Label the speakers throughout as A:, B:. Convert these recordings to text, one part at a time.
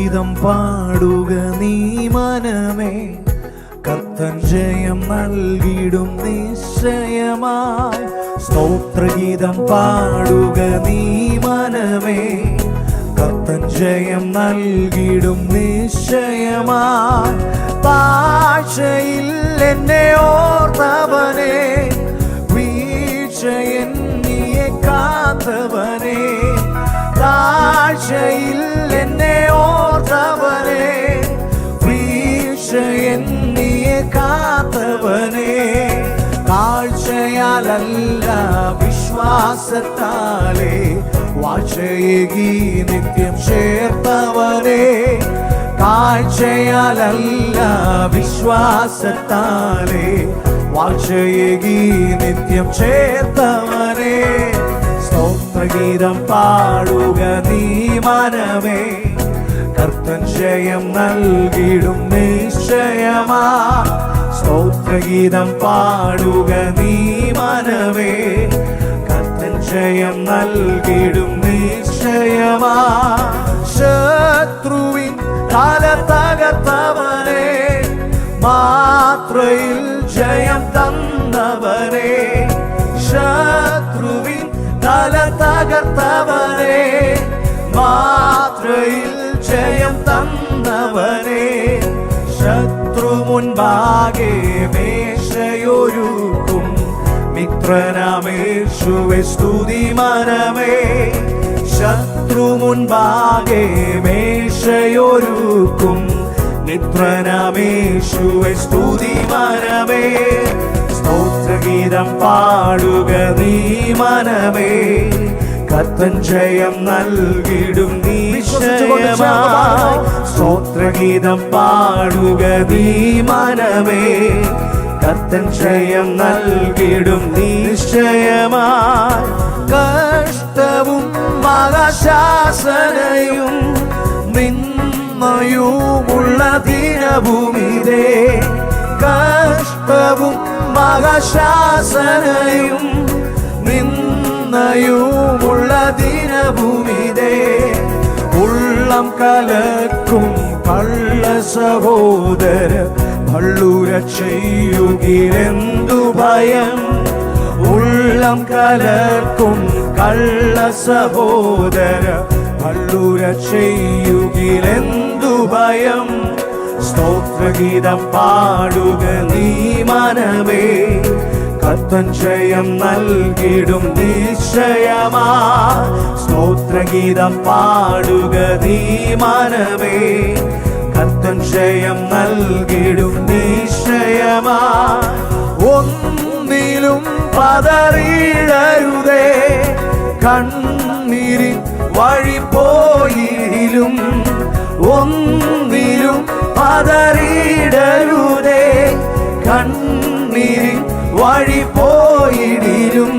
A: സ്തോത്രഗീതം പാടുക നീ മനമേ, കർത്തൻ ജയം നൽകിടും നിശ്ചയമായി. സ്തോത്രഗീതം പാടുക നീ മനമേ, കർത്തൻ ജയം നൽകിടും നിശ്ചയമായി. താഴ്ചയിൽ എന്നെ ഓർത്തവനെ, വീഴ്ചയെന്നിയെ കാത്തവനെ. താഴ്ചയിൽ എന്നെ ഓർത്തവനെ, വീഴ്ചയെന്നിയെ കാത്തവനെ. താഴ്ചയാലല്ല വിശ്വാസത്താലേ വാഴ്ചയേകി നിത്യം ചേർത്തവനെ. താഴ്ചയാലല്ല വിശ്വാസത്താലേ വാഴ്ചയേകി നിത്യം ചേർത്തവനെ. സ്തോത്രഗീതം പാടുക നീ മനമേ, കർത്തൻ ജയം നൽകിടും നിശ്ചയമാ. സ്തോത്രഗീതം പാടുക നീ മനമേ, കർത്തൻ ജയം നൽകിടും നിശ്ചയമാ. ശത്രുവിൻ തല തകർത്തവനെ, മാത്രയിൽ ജയം തന്നവനെ. ശത്രുവിൻ തല തകർത്തവനെ, മാത്രയിൽ ജയം തന്നവനെ. ശത്രു മുൻപാകെ മേശയൊരുക്കും, മിത്രനാമേശുവേ സ്തുതി മനമേ. ശത്രു മുൻപാകെ മേശയൊരുക്കും, മിത്രനാമേശുവേ സ്തുതി മനമേ. സ്തോത്രഗീതം പാടുക നീ മനമേ, കർത്തൻ ജയം നൽകിടും നിശ്ചയമായി. സ്തോത്രഗീതം പാടുക നീ മനമേ, കർത്തൻ ജയം നൽകിടും നിശ്ചയമായി. കഷ്ടവും മഹാശാസനയും നിന്മയുമുള്ള ദിനഭൂമിതേ. കഷ്ടവും മഹാശാസനയും നിന്മയുമുള്ള ദിനഭൂമിതേ. ഉള്ളം കലക്കും കള്ള സഹോദര ഭള്ളുര ചെയ്യുകിലെന്തു ഭയം. ഉള്ളം കലർക്കും കള്ള സഹോദര ഭള്ളുര ചെയ്യുകിലെന്തു ഭയം. സ്തോത്രഗീതം പാടുക നീ മനമേ, കർത്തൻ ജയം നൽകിടും നിശ്ചയമാ. സ്തോത്രഗീതം പാടുക നീ മനമേ, കർത്തൻ ജയം നൽകിടും നിശ്ചയമാ. ഒന്നിലും പതറിയിടരുതേ, കണ്ണീരിൻ വഴി പോയിലും. ഒന്നിലും പതറിയിടരുതേ, കണ്ണീരിൻ വഴി പോയിടിലും.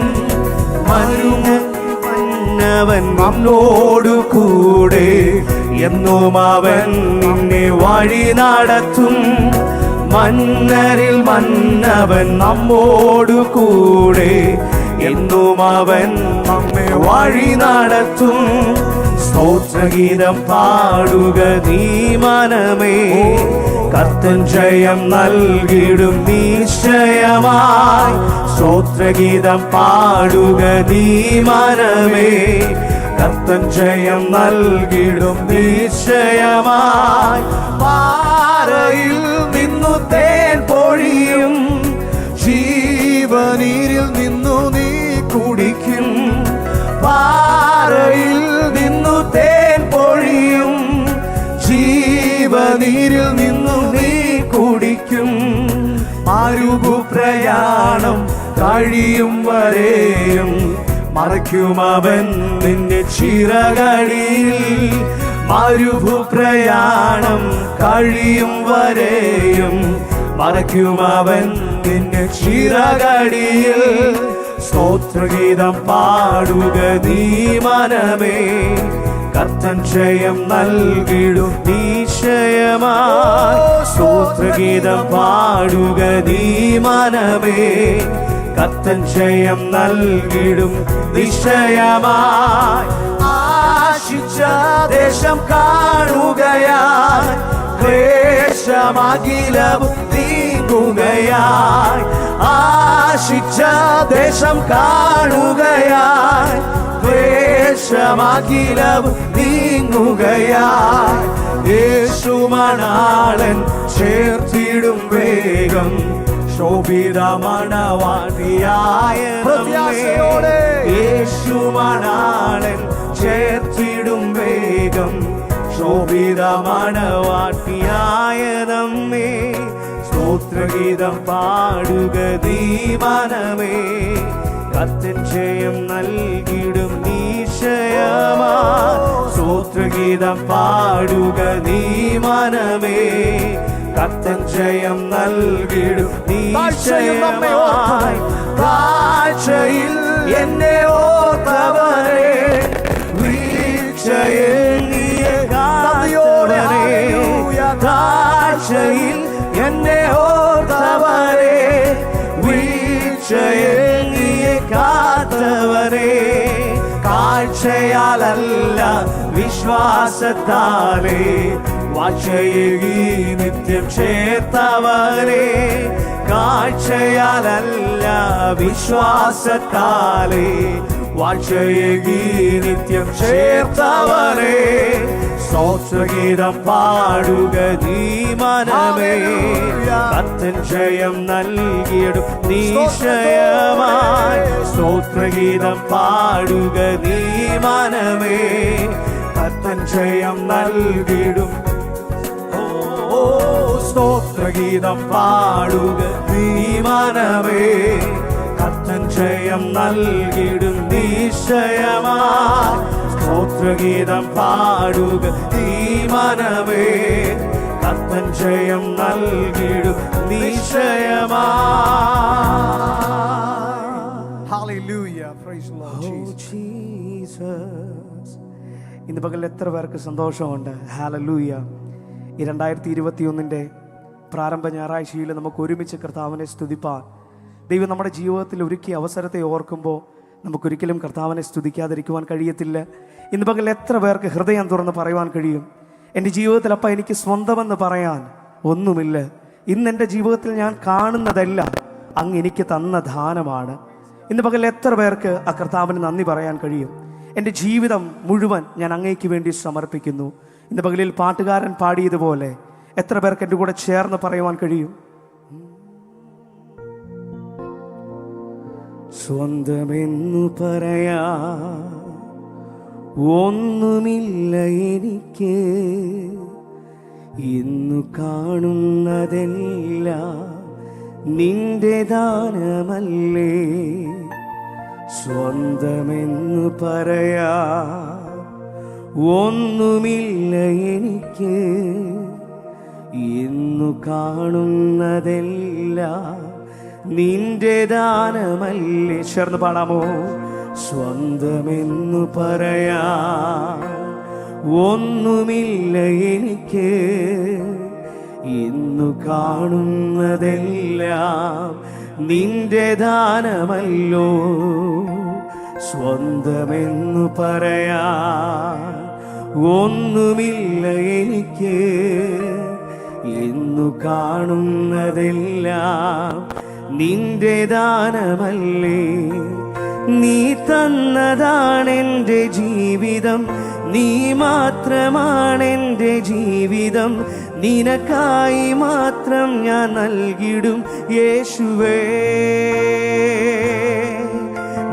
A: മന്നവൻ നമ്മോടു കൂടെ, എന്നും അവൻ നിന്നെ വഴി നടത്തും. മന്നരിൽ മന്നവൻ നമ്മോടു കൂടെ, എന്നും അവൻ നമ്മെ വഴി നടത്തും. സ്തോത്രഗീതം പാടുക നീ മനമേ, കർത്തൻ ജയം നൽകിടും നിശ്ചയമായി. സ്തോത്രഗീതം പാടുക നീ മനമേ, കർത്തൻ ജയം നൽകിടും നിശ്ചയമായി. പാറയിൽ നിന്നു തേൻ പൊഴിയും, ജീവനീരിൽ നിന്നു നീ കുടിക്കും. പാറയിൽ നിന്നു തേൻ പൊഴിയും, ജീവനീരിൽ നിന്നു നീ കുടിക്കും. മരുഭു പ്രയാണം കഴിയും വരെയും, മറയ്ക്കുമവൻ നിന്നെ ചിറകടിയിൽ. മരുഭു പ്രയാണം കഴിയും വരെയും, മറയ്ക്കുമവൻ നിന്നെ ചിറകടിയിൽ. സ്തോത്രഗീതം പാടുക നീ മനമേ, കർത്തൻ ജയം നൽകിടും നിശ്ചയമായി. സ്തോത്രഗീതം പാടുക നീ മനമേ, കർത്തൻ ജയം നൽകിടും നിശ്ചയമായി. ആശ ആശിച്ച ദേശം കാണുകയായി, ക്ലേശമഖിലവും നീങ്ങുകയായി. ആശിച്ച ദേശം കാണുകയായി, ക്ലേശമഖിലവും നീങ്ങുകയായി. യേശു മണാളൻ ചേർത്തിടും വേഗം, ശോഭിത മണവാട്ടിയായ നമ്മെ. യേശു മണാളൻ ചേർത്തിടും വേഗം, ശോഭിത മണവാട്ടിയായ നമ്മെ. സ്തോത്രഗീതം പാടുക നീ മനമേ, കത്തൻ ജയം നൽകിടും നിശ്ചയമാ. സ്തോത്രഗീതം പാടുക നീ മനമേ, കത്തൻ ജയം നൽകിടും നിശ്ചയമായി. താഴ്ചയിൽ എന്നെ ഓർത്തവരെ, വീഴ്ചയിൽ നീയെ കാത്തവരെ. താഴ്ചയിൽ എന്നെ ഓർത്തവരെ, വീഴ്ചയിൽ നീയെ കാത്തവരെ. കാഴ്ചയാലല്ല വിശ്വാസത്താലേ, വാഴ്ചയേകി നിത്യം ചേർത്തവരെ. കാഴ്ചയാലല്ല വിശ്വാസത്താലേ, വാഴ്ചയേകി നിത്യം ചേർത്തവരെ. സ്തോത്രഗീതം പാടുക നീ മനമേ, കത്തൻ ജയം നൽകിടും നിശ്ചയമായി. സ്തോത്രഗീതം പാടുക നീ മനമേ, കത്തൻ ജയം നൽകിടും. സ്തോത്രഗീതം പാടുക നീ മനമേ, കത്തൻ ജയം നൽകിടും നിശ്ചയമായി. സ്തോത്രഗീതം പാടുക നീ മനമേ, കത്തൻ ജയം നൽകിടും നിശ്ചയമായി.
B: Hallelujah. Praise the Lord
A: Jesus.
B: ഇന്ന് പകൽ എത്ര പേർക്ക് സന്തോഷമുണ്ട്. ഹല്ലേലൂയ. ഈ 2021 പ്രാരംഭ ഞായറാഴ്ചയിൽ നമുക്ക് ഒരുമിച്ച് കർത്താവിനെ സ്തുതിപ്പാൻ ദൈവം നമ്മുടെ ജീവിതത്തിൽ ഒരുക്കിയ അവസരത്തെ ഓർക്കുമ്പോൾ നമുക്കൊരിക്കലും കർത്താവിനെ സ്തുതിക്കാതിരിക്കുവാൻ കഴിയത്തില്ല. ഇന്ന് പകൽ എത്ര പേർക്ക് ഹൃദയം തുറന്ന് പറയുവാൻ കഴിയും, എൻ്റെ ജീവിതത്തിൽ അപ്പം എനിക്ക് സ്വന്തമെന്ന് പറയാൻ ഒന്നുമില്ല. ഇന്ന് എൻ്റെ ജീവിതത്തിൽ ഞാൻ കാണുന്നതെല്ലാം അങ്ങ് എനിക്ക് തന്ന ദാനമാണ്. ഇന്ന് പകൽ എത്ര പേർക്ക് ആ കർത്താവിന് നന്ദി പറയാൻ കഴിയും? എൻ്റെ ജീവിതം മുഴുവൻ ഞാൻ അങ്ങേക്ക് വേണ്ടി സമർപ്പിക്കുന്നു. ഇന്ന് പകലിൽ പാട്ടുകാരൻ പാടിയതുപോലെ എത്ര പേർക്ക് എൻ്റെ കൂടെ ചേർന്ന് പറയുവാൻ കഴിയും? സ്വന്തമെന്നു പറയാ ഒന്നുമില്ല എനിക്ക്, ഇന്നു കാണുന്നതെല്ലാം നിന്റെ ദാനമല്ലേ. സ്വന്തമെന്നു പറയാ ഒന്നുമില്ല എനിക്ക്, ഇന്നു കാണുന്നതെല്ലാം നിന്റെ ദാനമല്ലേ. ചേർന്ന് പാടാമോ? സ്വന്തമെന്നു പറയാ ഒന്നുമില്ല എനിക്ക്, ഇന്നു കാണുന്നതെല്ലാം നിന്റെ ദാനമല്ലോ. സ്വന്തമെന്നു പറയാ ഒന്നുമില്ല എനിക്ക്, ഇന്നു കാണുന്നതെല്ലാം നിന്റെ ദാനമല്ലേ. നീ തന്നതാണെൻ്റെ ജീവിതം, നീ മാത്രമാണെൻ്റെ ജീവിതം, നിനക്കായി മാത്രം ഞാൻ നൽകിടും യേശുവേ.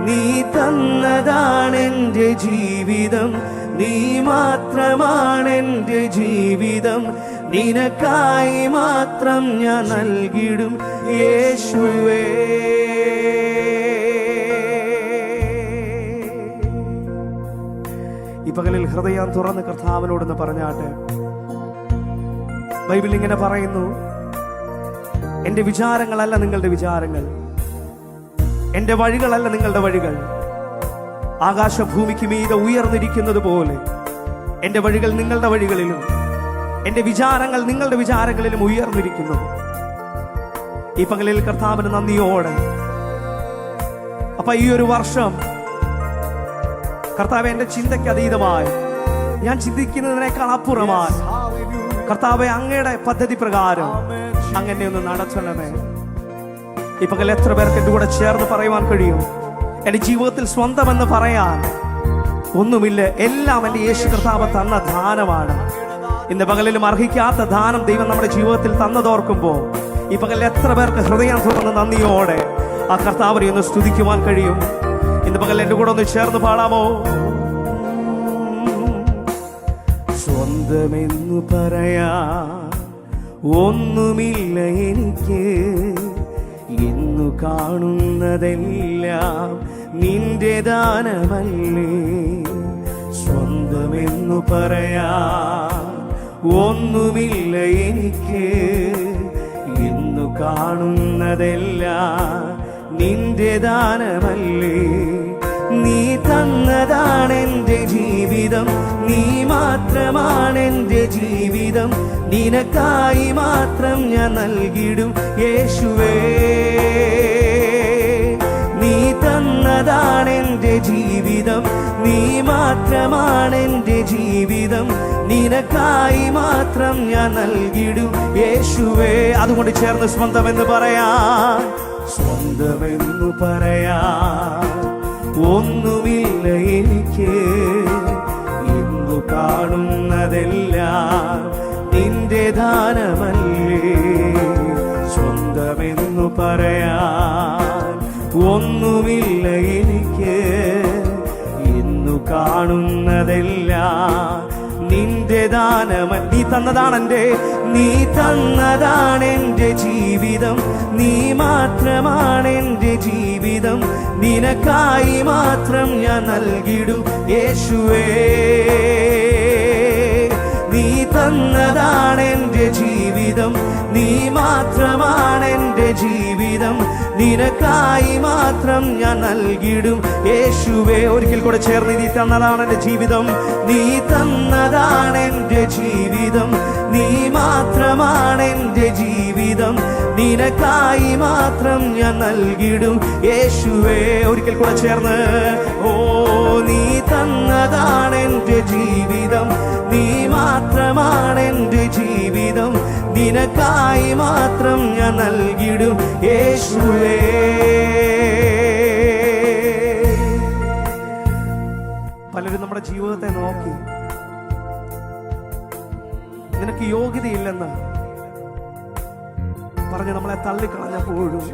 B: നീ തന്നതാണെൻ്റെ ജീവിതം, നീ മാത്രമാണെൻ്റെ ജീവിതം, നിനക്കായി മാത്രം ഞാൻ നൽകിടും യേശുവേ. ഈ പകലിൽ ഹൃദയം തുറന്ന് കർത്താവിനോടൊന്ന് പറഞ്ഞാട്ടെ. ബൈബിൾ ഇങ്ങനെ പറയുന്നു, എൻ്റെ വിചാരങ്ങളല്ല നിങ്ങളുടെ വിചാരങ്ങൾ, എൻ്റെ വഴികളല്ല നിങ്ങളുടെ വഴികൾ. ആകാശഭൂമിക്ക് മീതെ ഉയർന്നിരിക്കുന്നത് പോലെ എൻ്റെ വഴികൾ നിങ്ങളുടെ വഴികളിലും എൻ്റെ വിചാരങ്ങൾ നിങ്ങളുടെ വിചാരങ്ങളിലും ഉയർന്നിരിക്കുന്നു. ഈ പകലിൽ കർത്താവിന് നന്ദിയോടെ അപ്പൊ ഈ ഒരു വർഷം കർത്താവ് എൻ്റെ ചിന്തയ്ക്ക് അതീതമായി ഞാൻ ചിന്തിക്കുന്നതിനേക്കാൾ അപ്പുറമാണ്. കർത്താവെ, അങ്ങയുടെ പദ്ധതി പ്രകാരം അങ്ങനെ ഒന്ന് നടത്തണമേ. ഈ പകൽ എത്ര പേർക്ക് എൻ്റെ കൂടെ ചേർന്ന് പറയുവാൻ കഴിയും, എൻ്റെ ജീവിതത്തിൽ സ്വന്തമെന്ന് പറയാൻ ഒന്നുമില്ല, എല്ലാം എൻ്റെ യേശു കർത്താവ് തന്ന ദാനമാണ്. ഇന്ന് പകലിലും അർഹിക്കാത്ത ദാനം ദൈവം നമ്മുടെ ജീവിതത്തിൽ തന്നതോർക്കുമ്പോൾ ഈ പകൽ എത്ര പേർക്ക് ഹൃദയം തുറന്ന് നന്ദിയോടെ ആ കർത്താവിനെ ഒന്ന് സ്തുതിക്കുവാൻ കഴിയും? ഇന്ന് പകൽ എൻ്റെ കൂടെ ഒന്ന് ചേർന്ന് പാടാമോ? സ്വന്തമെന്നു പറയാ ഒന്നുമില്ല എനിക്ക്, ഇന്നു കാണുന്നതെല്ലാം നിന്റെ ദാനമല്ലേ. സ്വന്തമെന്നു പറയാ ഒന്നുമില്ല എനിക്ക്, ഇന്നു കാണുന്നതെല്ലാം നിന്റെ ദാനമല്ലേ. നീ തന്നതാണെൻ്റെ ജീവിതം, നീ മാത്രമാണെൻ്റെ ജീവിതം, നിനക്കായി മാത്രം ഞാൻ നൽകിടും യേശുവേ. നീ തന്നതാണെൻ്റെ ജീവിതം, നീ മാത്രമാണെൻ്റെ ജീവിതം, നിനക്കായി മാത്രം ഞാൻ നൽകിടും യേശുവേ. അതുകൊണ്ട് ചേർന്ന് സ്വന്തമെന്ന് പറയാൻ, സ്വന്തമെന്നു പറയാൻ ഒന്നുമില്ല എനിക്ക്, ഇന്നു കാണുന്നതെല്ലാം നിന്റെ ദാനമല്ലേ. സ്വന്തമെന്നു പറയാൻ ഒന്നുമില്ല എനിക്ക്, ഇന്നു കാണുന്നതെല്ലാം നിന്റെ ദാനമല്ല. നീ തന്നതാണെൻ്റെ, നീ തന്നതാണെൻ്റെ ജീവിതം, നീ മാത്രമാണെൻ്റെ ജീവിതം, നിനക്കായി മാത്രം ഞാൻ നൽകിടും യേശുവേ. നീ തന്നതാണെൻ്റെ ജീവിതം, നീ മാത്രമാണെൻ്റെ ജീവിതം, നിനക്കായി മാത്രം ഞാൻ നൽകിടും യേശുവേ. ഒരിക്കൽ കൂടെ ചേർന്ന്, നീ തന്നതാണ് എൻ്റെ ജീവിതം, നീ തന്നതാണ് എൻ്റെ ജീവിതം, നീ മാത്രമാണ് എൻ്റെ ജീവിതം, നിനക്കായി മാത്രം ഞാൻ നൽകിടും യേശുവേ. ഒരിക്കൽ കൂടെ ചേർന്ന്, ഓ നീ തന്നതാണ് എൻ്റെ ജീവിതം, നീ മാത്രമാണ് എൻ്റെ ജീവിതം, നിനക്കായി മാത്രം ഞാൻ നൽകിടും യേശുവേ. പലരും നമ്മുടെ ജീവിതത്തെ നോക്കി നിനക്ക് യോഗ്യതയില്ലെന്ന് പറഞ്ഞ് നമ്മളെ തള്ളിക്കളഞ്ഞപ്പോഴും,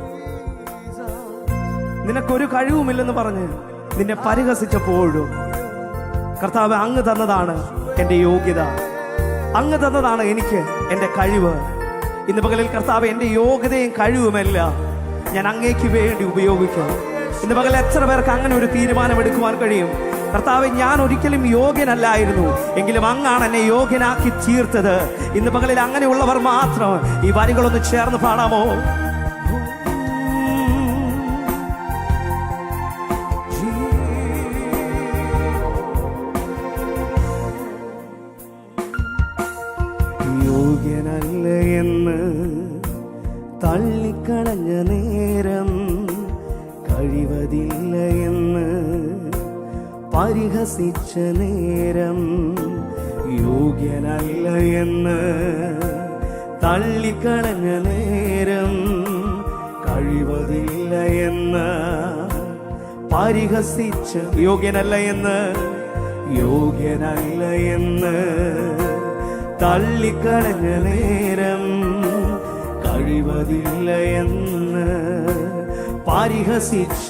B: നിനക്കൊരു കഴിവുമില്ലെന്ന് പറഞ്ഞ് നിന്നെ പരിഹസിച്ചപ്പോഴും, കർത്താവ് അങ്ങ് തന്നതാണ് എൻ്റെ യോഗ്യത, അങ്ങ് തന്നതാണ് എനിക്ക് എൻ്റെ കഴിവ്. ഇന്ന് പകലിൽ കർത്താവ്, എൻ്റെ യോഗ്യതയും കഴിവുമല്ല ഞാൻ അങ്ങേക്ക് വേണ്ടി ഉപയോഗിക്കാം. ഇന്ന് പകൽ എത്ര പേർക്ക് അങ്ങനെ ഒരു തീരുമാനമെടുക്കുവാൻ കഴിയും? കർത്താവ്, ഞാൻ ഒരിക്കലും യോഗ്യനല്ലായിരുന്നു, എങ്കിലും അങ്ങാണ് എന്നെ യോഗ്യനാക്കി തീർത്തത്. ഇന്ന് പകലിൽ അങ്ങനെയുള്ളവർ മാത്രം ഈ വരികളൊന്ന് ചേർന്ന് പാടാമോ? യോഗ്യനല്ല എന്ന് തള്ളിക്കളഞ്ഞ നേരം, കഴിവതില്ല എന്ന് പരിഹസിച്ച നേരം, യോഗ്യനല്ല എന്ന് തള്ളിക്കളഞ്ഞ നേരം, കഴിവതില്ല എന്ന് പരിഹസിച്ച, യോഗ്യനല്ല എന്ന്, യോഗ്യനല്ല എന്ന് തള്ളിക്കളഞ്ഞ നേരം, കഴിവതില്ല എന്ന് പരിഹസിച്ച,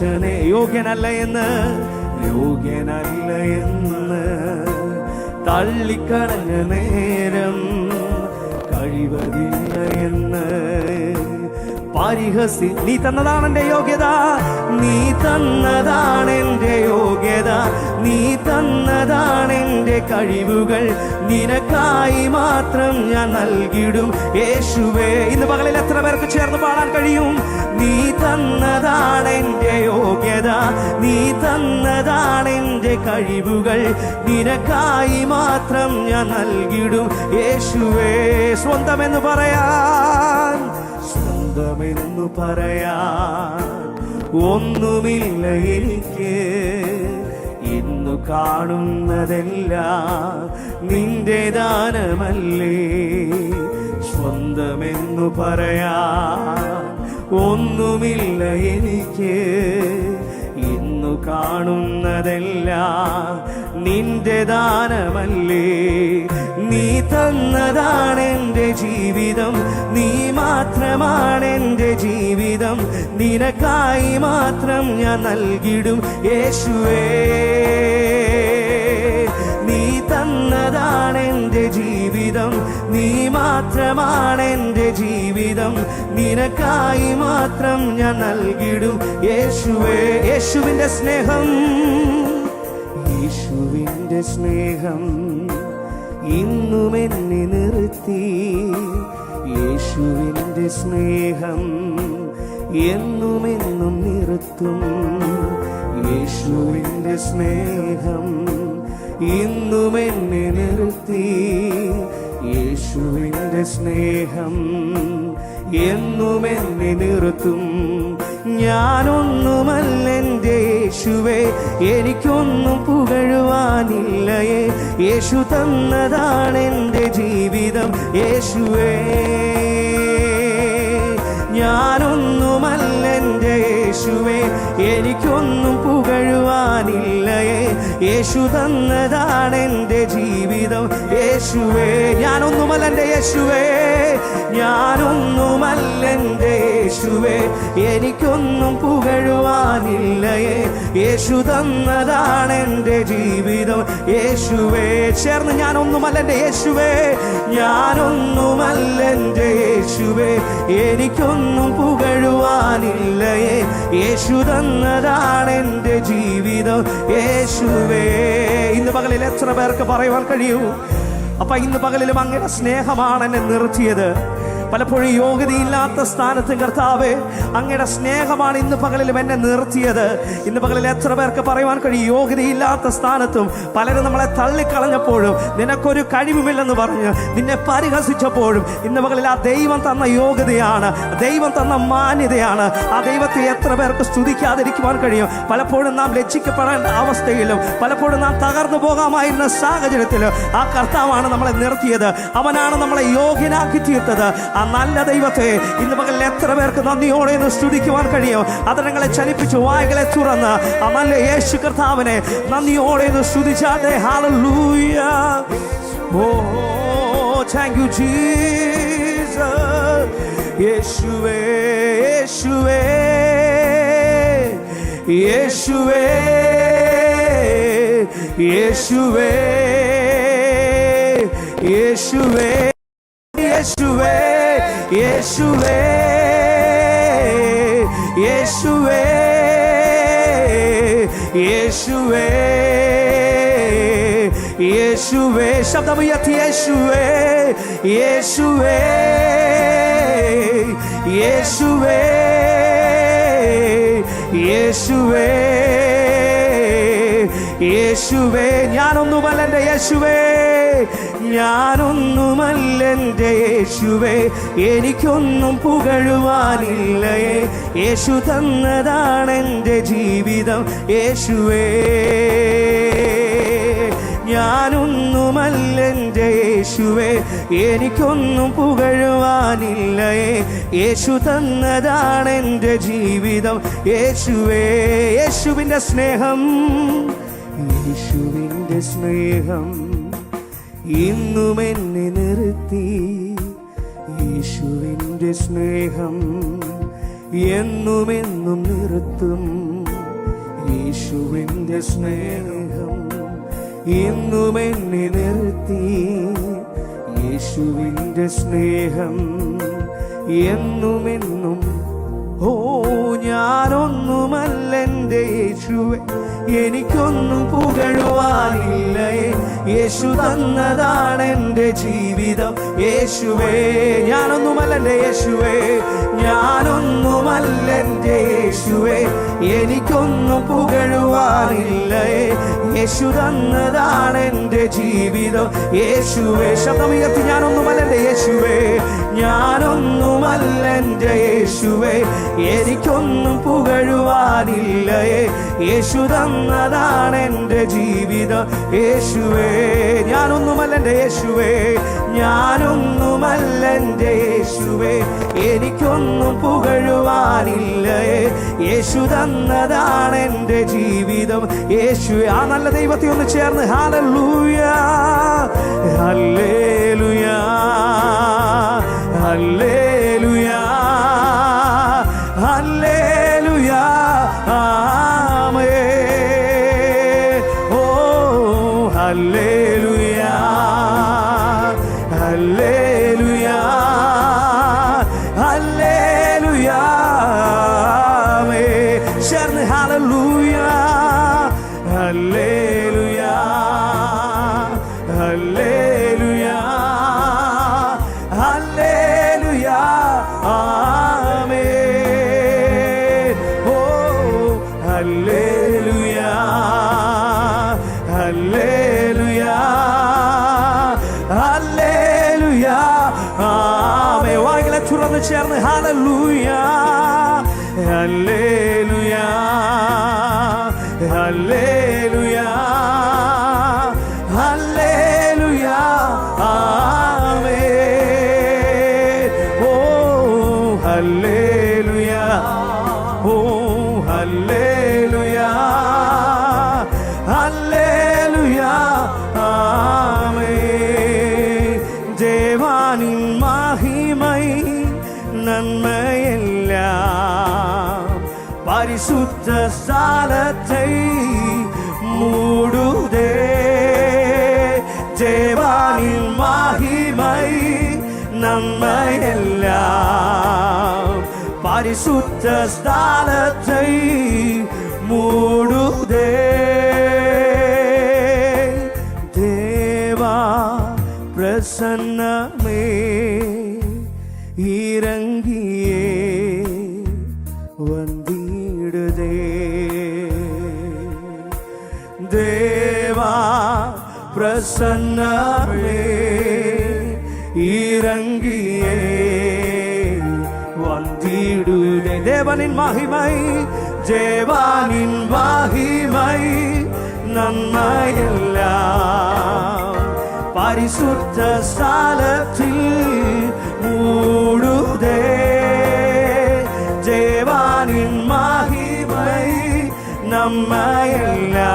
B: യോഗ്യനല്ല എന്ന്, യോഗ്യനല്ല എന്ന് തള്ളിക്കളഞ്ഞ നേരം, കഴിവതില്ല എന്ന് പരിഹസി. നീ തന്നതാണ് എൻ്റെ യോഗ്യത, നീ തന്നതാണ് എൻ്റെ യോഗ്യത, നീ തന്നതാണ് എൻ്റെ കഴിവുകൾ, നിനക്കായി മാത്രം ഞാൻ നൽകിടും യേശുവേ. ഇന്ന് പകലിൽ എത്ര പേർക്ക് ചേർന്ന് പാടാൻ കഴിയും? നീ തന്നതാണ് എൻ്റെ യോഗ്യത, നീ തന്നതാണ് എൻ്റെ കഴിവുകൾ, നിനക്കായി മാത്രം ഞാൻ നൽകിടും യേശുവേ. സ്വന്തമെന്ന് പറയാൻ, സ്വന്തമെന്നു പറയാൻ ഒന്നുമില്ല എനിക്ക്, ഇന്നു കാണുന്നതെല്ലാം നിന്റെ ദാനമല്ലേ. സ്വന്തമെന്നു പറയാ ഒന്നുമില്ല എനിക്ക്. ഇന്നു കാണുന്നതെല്ലാം നിന്റെ ദാനമല്ലേ. നീ തന്നതാണെൻ്റെ ജീവിതം, നീ മാത്രമാണെൻ്റെ ജീവിതം. നിനക്കായി മാത്രം ഞാൻ നൽകിടും യേശുവേ. നീ തന്നതാണെൻ്റെ ജീവിതം, നീ മാത്രമാണെൻ്റെ ജീവിതം. നിനക്കായി മാത്രം ഞാൻ നൽകിടും യേശുവേ. യേശുവിൻ്റെ സ്നേഹം, യേശുവിൻ്റെ സ്നേഹം ഇന്നും എന്നെ നിർത്തി. യേശുവിൻ്റെ സ്നേഹം എന്നുമെന്നും നിർത്തും. യേശുവിൻ്റെ സ്നേഹം ഇന്നും എന്നെ നിർത്തി. യേശുവിൻ്റെ സ്നേഹം എന്നും എന്നെ നിർത്തും. ഞാനൊന്നുമല്ല എൻ്റെ യേശുവേ, എനിക്കൊന്നും പുകഴുവാനില്ലയേ. യേശു തന്നതാണെൻ്റെ ജീവിതം യേശുവേ. ഞാനൊന്നുമല്ല എൻ്റെ യേശുവേ, എനിക്കൊന്നും പുകഴുവാനില്ലയേ. യേശു തന്നതാണെൻ്റെ ജീവിതം യേശുവേ. ഞാനൊന്നുമല്ല എൻ്റെ യേശുവേ, ഞാനൊന്നുമല്ല എൻ്റെ യേശുവേ, എനിക്കൊന്നും പുകഴുവാനില്ലയേ. യേശു തന്നതാണെൻ്റെ ജീവിതം യേശുവേ. ചേർന്ന് ഞാനൊന്നുമല്ല എൻ്റെ യേശുവേ, ഞാനൊന്നുമല്ല എൻ്റെ യേശുവേ, എനിക്കൊന്നും പുകഴുവാനില്ലയേ. യേശു തന്നതാണെൻ്റെ ജീവിതം യേശുവേ. ഇന്ന് പകലിൽ എത്ര പേർക്ക് പറയുവാൻ കഴിയൂ? അപ്പൊ ഇന്ന് പകലിലും അങ്ങയുടെ സ്നേഹമാണ് എന്നെ നിർത്തിയത്. പലപ്പോഴും യോഗ്യതയില്ലാത്ത സ്ഥാനത്തും കർത്താവേ, അങ്ങയുടെ സ്നേഹമാണ് ഇന്ന് പകലിലും എന്നെ നിർത്തിയത്. ഇന്ന് പകലിൽ എത്ര പേർക്ക് പറയുവാൻ കഴിയും? യോഗ്യതയില്ലാത്ത സ്ഥാനത്തും പലരും നമ്മളെ തള്ളിക്കളഞ്ഞപ്പോഴും, നിനക്കൊരു കഴിവുമില്ലെന്ന് പറഞ്ഞ് നിന്നെ പരിഹസിച്ചപ്പോഴും, ഇന്ന് പകലിൽ ആ ദൈവം തന്ന യോഗ്യതയാണ്, ദൈവം തന്ന മാന്യതയാണ്. ആ ദൈവത്തെ എത്ര പേർക്ക് സ്തുതിക്കാതിരിക്കുവാൻ കഴിയും? പലപ്പോഴും നാം ലജ്ജിക്കപ്പെടേണ്ട അവസ്ഥയിലും, പലപ്പോഴും നാം തകർന്നു പോകാമായിരുന്ന സാഹചര്യത്തിലും ആ കർത്താവാണ് നമ്മളെ നിർത്തിയത്. അവനാണ് നമ്മളെ യോഗ്യനാക്കി തീർത്തത്. ആ നല്ല ദൈവത്തെ ഇന്ന് പകൽ എത്ര പേർക്ക് നന്ദിയോടെ ഒന്ന് സ്തുതിക്കുവാൻ കഴിയും? അതരങ്ങളെ ചലിപ്പിച്ചു വായ്കളെ തുറന്ന് ആ നല്ല യേശു കർത്താവിനെ നന്ദിയോടെ ഒന്ന് സ്തുതിച്ചാട്ടെ. Hallelujah. Oh thank you Jesus. യേശുവേ യേശുവേ യേശുവേ യേശുവേ യേശുവേ യേശുവേ യേശുവേ യേശുവേ യേശുവേ യേശുവേ. ശബ്ദമുയർത്തി യേശുവേ യേശുവേ യേശുവേ യേശുവേ യേശുവേ. ഞാനൊന്നുമല്ല എൻ്റെ യേശുവേ, ഞാനൊന്നുമല്ല എൻ്റെ യേശുവേ, എനിക്കൊന്നും പുകഴുവാനില്ലയേ. യേശു തന്നതാണെൻ്റെ ജീവിതം യേശുവേ. ഞാനൊന്നുമല്ല എൻ്റെ യേശുവേ, എനിക്കൊന്നും പുകഴുവാനില്ലയേ. യേശു തന്നതാണെൻ്റെ ജീവിതം യേശുവേ. യേശുവിൻ്റെ സ്നേഹം, യേശുവിൻ്റെ സ്നേഹം ഇന്നും എന്നെ നിർത്തി. യേശുവിൻ്റെ സ്നേഹം എന്നുമെന്നും നിർത്തും. യേശുവിൻ്റെ സ്നേഹം ഇന്നും എന്നെ നിർത്തി. യേശുവിൻ്റെ സ്നേഹം എന്നുമെന്നും. ഓ ഞാനൊന്നുമല്ല എൻ്റെ യേശുവേ, എനിക്കൊന്നും പുകഴുവാനില്ലയേ. യേശു തന്നതാണ് എൻ്റെ ജീവിതം യേശുവേ. ഞാനൊന്നുമല്ല എൻ്റെ യേശുവേ, ഞാനൊന്നുമല്ല എൻ്റെ യേശുവേ, എനിക്കൊന്നും പുകഴുവാനില്ലയേ. യേശു തന്നതാണ് എൻ്റെ ജീവിതം. യേശുവേ, ശബ്ദമുയർത്തി, ഞാനൊന്നുമല്ല എൻ്റെ യേശുവേ, ഞാനൊന്നുമല്ല എൻ്റെ യേശുവേ, എനിക്കൊന്നും പുകഴുവാനില്ലയേ. യേശു തന്നതാണ് എൻ്റെ ജീവിതം. യേശുവേ, ഞാനൊന്നുമല്ല എൻ്റെ യേശുവേ, ഞാനൊന്നുമല്ല എൻ്റെ യേശുവേ, എനിക്കൊന്നും പുകഴുവാനില്ലയേ. യേശു തന്നതാണ് എൻ്റെ ജീവിതം. യേശുവേ, ആ നല്ല ദൈവത്തെ ഒന്ന് ചേർന്ന് ഹല്ലേലൂയ, ഹല്ലേലൂയ, ഹല്ലേലൂയ, ഹല്ലേലൂയ, ആമേൻ. ഓ ഹല്ലേലൂയ, ഹല്ലേലൂയ, ഹല്ലേലൂയ, ആമേൻ. ചേർന്ന് ഹല്ലേലൂയ, ഹല്ലേലൂയ, ഹല്ലേലൂയ, ഹല്ലേലൂയ, ആമേൻ. ഓ ഹല്ലേലൂയ, ഹല്ലേലൂയ, ഹല്ലേലൂയ, ആമേൻ. വായികളെ തുറന്ന് ചേർന്ന് ഹല്ലേലൂയ, ഹല്ലേലൂയ, ഹല്ലേലൂയ, ഹല്ലേലൂയ, ആമേൻ. ഓ ഹല്ലേലൂയ, ഓ ഹല്ലേലൂയ, ഹല്ലേലൂയ, ആമേൻ. ദേവാനിൻ മഹിമൈ നന്മയെല്ലാം പരിശുദ്ധ സ്ഥലത്തെ മൂടുതേ. ദേവാനിൻ മഹിമൈ നന്മയെല്ലാം പരിശുദ്ധ സ്ഥലത്തെ മൂടുതേ. ദേവാ പ്രസന്നമേ ഇറങ്ങിയേ വന്നിടുതേ. ദേവാ പ്രസന്നമേ ഇറങ്ങിയേ വന്നിടുതേ. ദേവനിൻ മഹിമൈ, ദേവാനിൻ മഹിമൈ നന്മയെല്ലാം പരിശുദ്ധ സ്ഥലത്തിൽ മൂടുതേ. ദേവാനിൻ മഹിമൈ നമ്മയെല്ലാം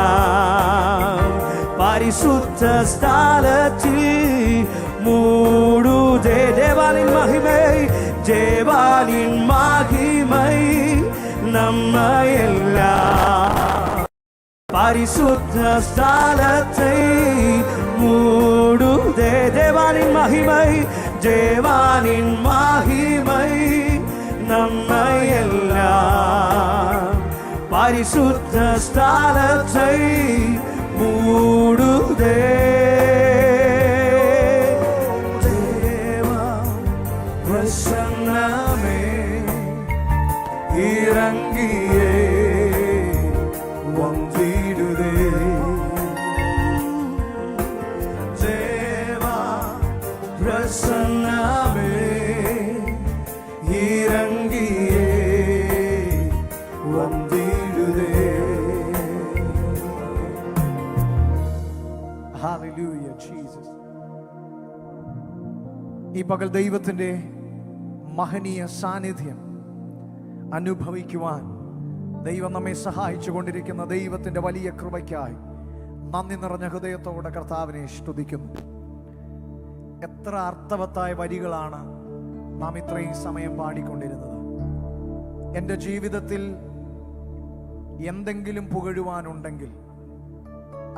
B: പരിശുദ്ധ സ്ഥലത്തിൽ മൂടുതേ. ദേവാനിൻ മഹിമൈ, ദേവാനിൻ മഹിമൈ നമ്മയെല്ലാം പരിശുദ്ധ സ്ഥലത്തെ മൂടുതേ. ദേവാനിൻ മഹിമൈ, ദേവാനിൻ മഹിമൈ നമ്മയെല്ലാം പരിശുദ്ധ സ്ഥലത്തെ മൂടുതേ. ദേവാ പ്രസന്നമേ ഇറങ്ങിയേ വന്നിടുതേ. ദേവാ പ്രസന്നമേ ഇറങ്ങിയേ വന്നിടുതേ. Hallelujah, Jesus. ഈ പകൽ ദൈവത്തിൻ്റെ മഹനീയ സാന്നിധ്യം അനുഭവിക്കുവാൻ ദൈവം നമ്മെ സഹായിച്ചു കൊണ്ടിരിക്കുന്ന ദൈവത്തിൻ്റെ വലിയ കൃപയ്ക്കായി നന്ദി നിറഞ്ഞ ഹൃദയത്തോടെ കർത്താവിനെ സ്തുതിക്കുന്നു. എത്ര അർത്ഥവത്തായ വരികളാണ് നാം ഇത്രയും സമയം പാടിക്കൊണ്ടിരുന്നത്. എൻ്റെ ജീവിതത്തിൽ എന്തെങ്കിലും പുകഴുവാനുണ്ടെങ്കിൽ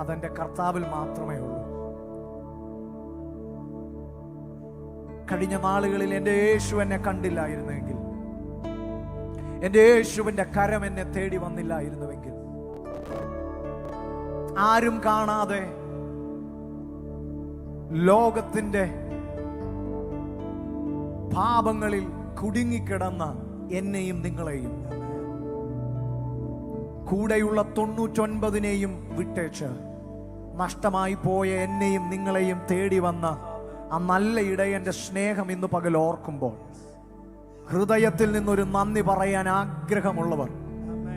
B: അതെൻ്റെ കർത്താവിൽ മാത്രമേ ഉള്ളൂ. കഴിഞ്ഞ നാളുകളിൽ എൻ്റെ യേശു എന്നെ കണ്ടില്ലായിരുന്നെങ്കിൽ, എൻ്റെ യേശുവിൻ്റെ കരം എന്നെ തേടി വന്നില്ലായിരുന്നുവെങ്കിൽ, ആരും കാണാതെ ലോകത്തിൻ്റെ പാപങ്ങളിൽ കുടുങ്ങിക്കിടന്ന എന്നെയും നിങ്ങളെയും കൂടെയുള്ള 99 വിട്ടേച്ച്
C: നഷ്ടമായി പോയ എന്നെയും നിങ്ങളെയും തേടി വന്ന ആ നല്ല ഇടയന്റെ സ്നേഹം ഇന്ന് പകൽ ഓർക്കുമ്പോൾ ഹൃദയത്തിൽ നിന്നൊരു നന്ദി പറയാൻ ആഗ്രഹമുള്ളവർ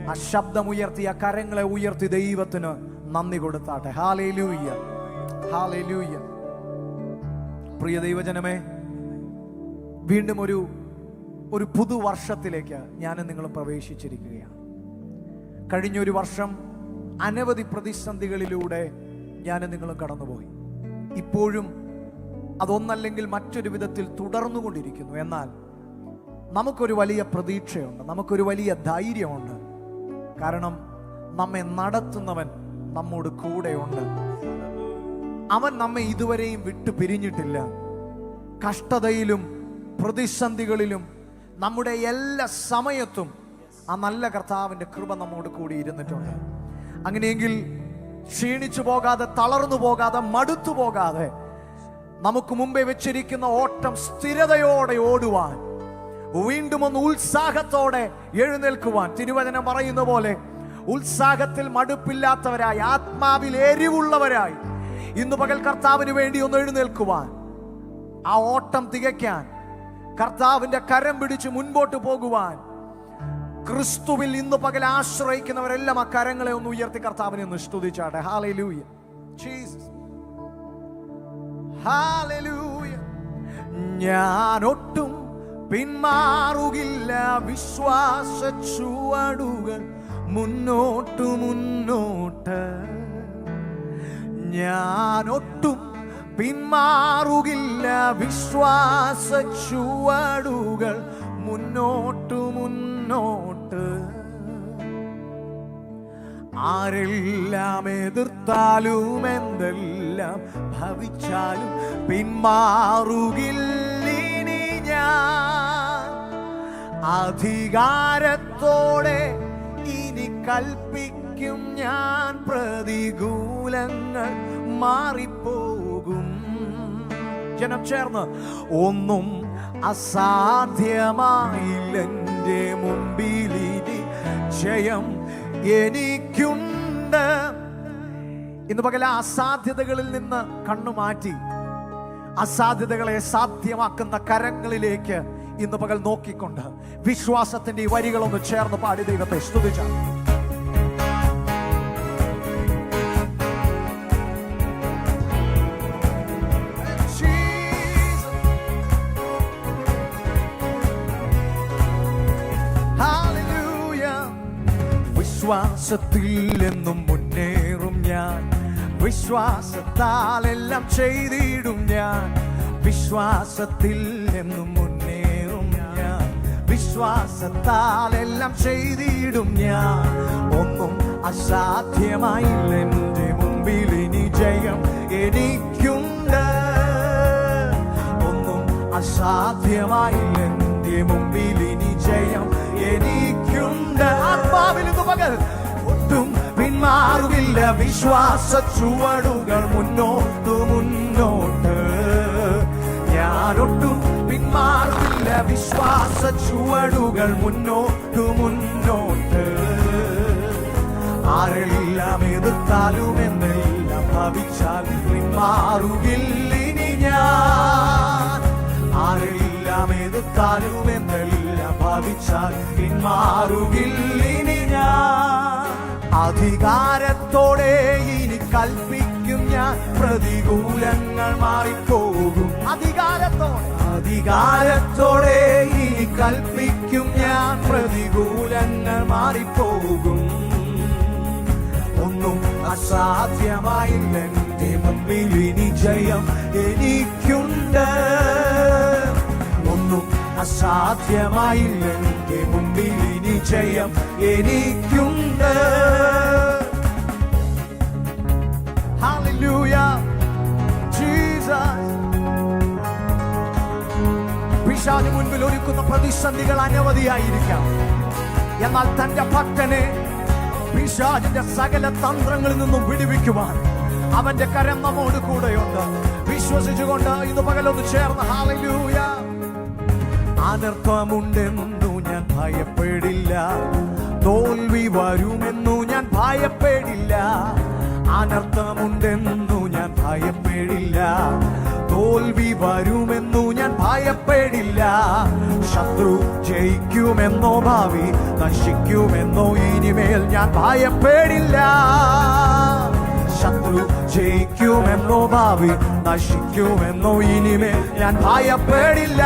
C: ആ ശബ്ദമുയർത്തി, ആ കരങ്ങളെ ഉയർത്തി ദൈവത്തിന് നന്ദി കൊടുത്താട്ടെ. Hallelujah, hallelujah. പ്രിയ ദൈവജനമേ, വീണ്ടും ഒരു പുതുവർഷത്തിലേക്ക് ഞാനും നിങ്ങളും പ്രവേശിച്ചിരിക്കുകയാണ്. കഴിഞ്ഞൊരു വർഷം അനവധി പ്രതിസന്ധികളിലൂടെ ഞാനും നിങ്ങളും കടന്നുപോയി. ഇപ്പോഴും അതൊന്നല്ലെങ്കിൽ മറ്റൊരു വിധത്തിൽ തുടർന്നുകൊണ്ടിരിക്കുന്നു. എന്നാൽ നമുക്കൊരു വലിയ പ്രതീക്ഷയുണ്ട്, നമുക്കൊരു വലിയ ധൈര്യമുണ്ട്. കാരണം നമ്മെ നടത്തുന്നവൻ നമ്മോട് കൂടെയുണ്ട്. അവൻ നമ്മെ ഇതുവരെയും വിട്ടു പിരിഞ്ഞിട്ടില്ല. കഷ്ടതയിലും പ്രതിസന്ധികളിലും നമ്മുടെ എല്ലാ സമയത്തും ആ നല്ല കർത്താവിൻ്റെ കൃപ നമ്മോട് കൂടി ഇരുന്നിട്ടുണ്ട്. അങ്ങനെയെങ്കിൽ ക്ഷീണിച്ചു പോകാതെ, തളർന്നു പോകാതെ, മടുത്തു പോകാതെ നമുക്ക് മുമ്പേ വെച്ചിരിക്കുന്ന ഓട്ടം സ്ഥിരതയോടെ ഓടുവാൻ, വീണ്ടും ഒന്ന് ഉത്സാഹത്തോടെ എഴുന്നേൽക്കുവാൻ, തിരുവചനം പറയുന്ന പോലെ ഉത്സാഹത്തിൽ മടുപ്പില്ലാത്തവരായി, ആത്മാവിൽ എരിവുള്ളവരായി ഇന്ന് പകൽ കർത്താവിന് വേണ്ടി ഒന്ന് എഴുന്നേൽക്കുവാൻ, ആ ഓട്ടം തികയ്ക്കാൻ, കർത്താവിന്റെ കരം പിടിച്ച് മുൻപോട്ട് പോകുവാൻ, ക്രിസ്തുവിൽ ഇന്ന് പകൽ ആശ്രയിക്കുന്നവരെല്ലാം ആ കരങ്ങളെ ഒന്ന് ഉയർത്തി കർത്താവിനെ ഒന്ന് സ്തുതിച്ചാട്ടെ. Hallelujah, Jesus, hallelujah. ഞാൻ ഒട്ടും പിന്മാറുകില്ല, വിശ്വാസ ചുവടുകൾ മുന്നോട്ടു മുന്നോട്ട്. ഞാൻ ഒട്ടും പിന്മാറുകില്ല, വിശ്വാസ ചുവടുകൾ മുന്നോട്ടു മുന്നോട്ട്. ആരെല്ലാം എതിർത്താലും എന്തെല്ലാം ഭവിച്ചാലും പിന്മാറുകില്ലിനി ഞാൻ. അധികാരത്തോടെ ഇനി കൽപ്പിക്കും ഞാൻ, പ്രതികൂലങ്ങൾ മാറിപ്പോകും. ജനം ചേർന്ന് ഒന്നും അസാധ്യമായില്ലെന്റെ മുമ്പിലിനി ജയം എനിക്കുണ്ട്. ഇന്ന് പകൽ അസാധ്യതകളിൽ നിന്ന് കണ്ണുമാറ്റി അസാധ്യതകളെ സാധ്യമാക്കുന്ന കരങ്ങളിലേക്ക് ഇന്ന് പകൽ നോക്കിക്കൊണ്ട് വിശ്വാസത്തിന്റെ ഈ വരികളൊന്ന് ചേർന്ന് പാടി ദൈവത്തെ സ്തുതിച്ചാൽ. വിശ്വാസത്തിൽ എന്നും മുന്നേറും ഞാൻ, വിശ്വാസത്താൽ എല്ലാം ചെയ്തിടും ഞാൻ. വിശ്വാസത്തിൽ എന്നും മുന്നേറും ഞാൻ, വിശ്വാസത്താൽ എല്ലാം ചെയ്തിടും ഞാൻ. ഒന്നും അസാധ്യമായില്ല എൻ്റെ മുമ്പിൽ ഇനി ജയം എനിക്കുണ്ട്. ഒന്നും അസാധ്യമായില്ല എൻ്റെ മുമ്പിൽ ഇനി ജയം എനിക്കുണ്ട്. ആത്മാവിൽ ഇന്ന് പകൽ ഒട്ടും പിന്മാറുകില്ല, വിശ്വാസ ചുവടുകൾ മുന്നോട്ട് മുന്നോട്ട്. ഞാനൊട്ടും പിന്മാറുകില്ല, വിശ്വാസ ചുവടുകൾ മുന്നോട്ട് മുന്നോട്ട്. ആരെല്ലാം എതിർത്താലും എന്നെല്ലാം ഭവിച്ചാൽ പിന്മാറുകില്ലിനി ഞാൻ. ആരെല്ലാം എതിർത്താലും എന്നെല്ലാം ഭവിച്ചാൽ പിന്മാറുകില്ലിനി ഞാൻ. അധികാരത്തോടെ ഇനി കൽപ്പിക്കും ഞാൻ, പ്രതികൂലങ്ങൾ മാറിപ്പോകും. അധികാരത്തോടെ ഇനി കൽപ്പിക്കും ഞാൻ, പ്രതികൂലങ്ങൾ മാറിപ്പോകും. ഒന്നും അസാധ്യമായില്ല എൻ്റെ മുമ്പിൽ ഇനി ജയം എനിക്കുണ്ട്. ഒന്നും അസാധ്യമായില്ല എൻ്റെ മുമ്പിൽ ഇനി ജയം എനിക്കുണ്ട്. Hallelujah, Jesus. പിശാചിന് മുൻപിൽ ഒരുക്കുന്ന പ്രതിസന്ധികൾ അനവധിയായിരിക്കാം. എന്നാൽ തന്റെ ഭക്തനെ പിശാചിന്റെ സകല തന്ത്രങ്ങളിൽ നിന്നും വിടുവിക്കുവാൻ അവന്റെ കരം നമ്മോട് കൂടെയുണ്ട്. വിശ്വസിച്ചുകൊണ്ട് ഇന്ന് പകലൊന്ന് ചേർന്ന് ഹല്ലേലൂയ. അനർത്ഥമുണ്ടെന്നു ഞാൻ ഭയപ്പെടില്ല, തോൽവി വരുമെന്നു ഞാൻ ഭയപ്പെടില്ല. അനർത്ഥമുണ്ടെന്നു ഭയപ്പെടില്ല. ശത്രു ജയിക്കുമെന്നോ ഭാവി നശിക്കുമെന്നോ ഇനിമേൽ ഞാൻ ഭയപ്പെടില്ല. ശത്രു ജയിക്കുമെന്നോ ഭാവി നശിക്കുമെന്നോ ഇനിമേൽ ഞാൻ ഭയപ്പെടില്ല.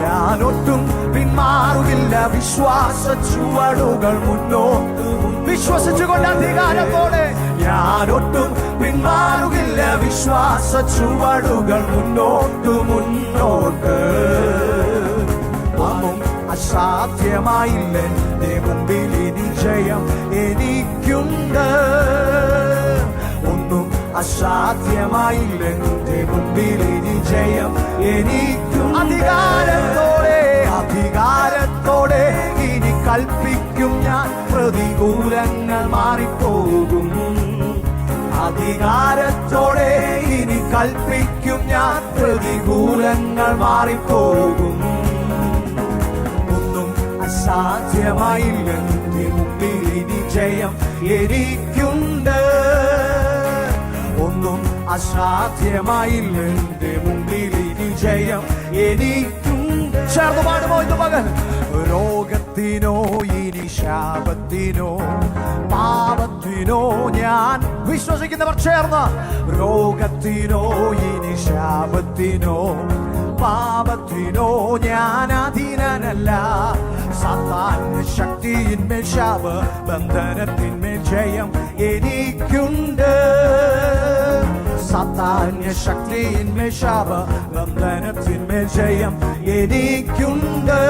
C: ഞാനൊട്ടും പിന്മാറുകില്ല. വിശ്വാസ ചുവടുകൾ മുന്നോട്ട് വിശ്വസിച്ചുകൊണ്ട് അധികാരത്തോടെ ഞാനൊട്ടും പിന്മാറുകില്ല. വിശ്വാസ ചുവടുകൾ മുന്നോട്ട് മുന്നോട്ട്. ഒന്നും അസാധ്യമായില്ല എന്റെ മുമ്പിൽ ഇനി ജയം എനിക്കുണ്ട്. ഒന്നും അസാധ്യമായില്ല എന്റെ മുമ്പിൽ ഇനി ജയം എനിക്കും. അധികാരത്തോടെ അധികാരത്തോടെ ഇനി കൽപ്പിക്കും ഞാൻ പ്രതികൂലങ്ങൾ മാറിപ്പോകും. അധികാരത്തോടെ ഇനി കൽപ്പിക്കും ഞാൻ പ്രതികൂലങ്ങൾ മാറിപ്പോകും. ഒന്നും അസാധ്യമായില്ല എന്റെ മുമ്പിൽ ഇനി ജയം എനിക്കുണ്ട്. ഒന്നും അസാധ്യമായില്ല എന്റെ മുമ്പിൽ ഇനി ജയം എനിക്കുണ്ട്. ചേർന്ന് പാടുമോ ഇന്ന് പകൽ? രോഗത്തിനോ ഇനി ശാപത്തിനോ പാപത്തിനോ ഞാൻ വിശ്വസിക്കുന്നവർ ചേർന്ന്. രോഗത്തിനോ ഇനി ശാപത്തിനോ പാപത്തിനോ ഞാൻ അധീനനല്ല. സാത്താന്റെ ശക്തിയിന്മേൽ ശാപ ബന്ധനത്തിന്മേൽ ജയം എനിക്കുണ്ട്. സാത്താന്യ ശക്തിയിന്മേൽ ശാപ ബന്ധനത്തിന്മേൽ ജയം എനിക്കുണ്ട്.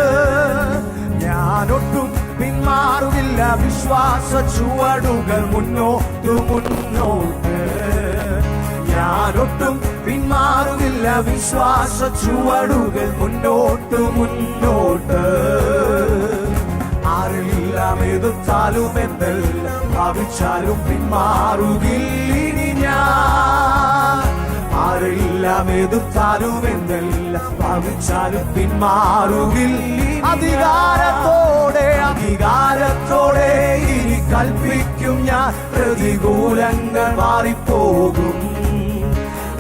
C: ഞാനൊട്ടും പിന്മാറുകില്ല. വിശ്വാസ ചുവടുകൾ മുന്നോട്ട് മുന്നോട്ട്. ഞാനൊട്ടും പിന്മാറുകില്ല. വിശ്വാസ ചുവടുകൾ മുന്നോട്ട് മുന്നോട്ട്. ആരെല്ലാം എതിർത്താലും എന്തെല്ലാം ഭാവിച്ചാലും പിന്മാറുകില്ല ഞാൻ. ആരെല്ലാം എതിർത്താലും എന്തെല്ലാം ഭാവിച്ചാലും പിന്മാറുകില്ല. അധികാരത്തോടെ അധികാരത്തോടെ ഇനി കൽപ്പിക്കും ഞാൻ പ്രതികൂലങ്ങൾ മാറിപ്പോകും.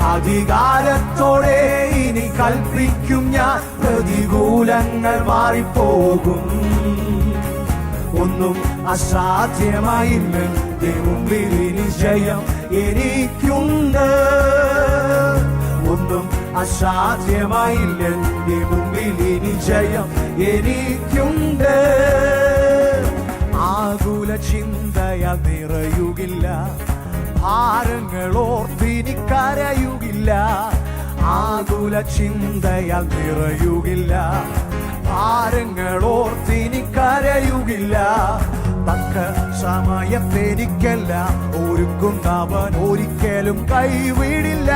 C: അധികാരത്തോടെ ഇനി കൽപ്പിക്കും ഞാൻ പ്രതികൂലങ്ങൾ മാറിപ്പോകും. ഒന്നും അസാധ്യമായില്ല എന്റെ മുമ്പിൽ ഇനി ജയം എനിക്കുണ്ട്. ഒന്നും അസാധ്യമായില്ല എന്റെ മുമ്പിൽ ഇനി ജയം എനിക്കുണ്ട്. ആകുല ചിന്തയാൽ നിറയുകില്ല. ഭാരങ്ങളോർത്തിനി കരയുകില്ല. ആകുല ചിന്തയാൽ നിറയുകില്ല. ഭാരങ്ങളോർത്തിനി കരയുകില്ല. തക്ക സമയത്തെനിക്കെല്ലാം ഒരുക്കുന്നവൻ ഒരിക്കലും കൈവിടില്ല.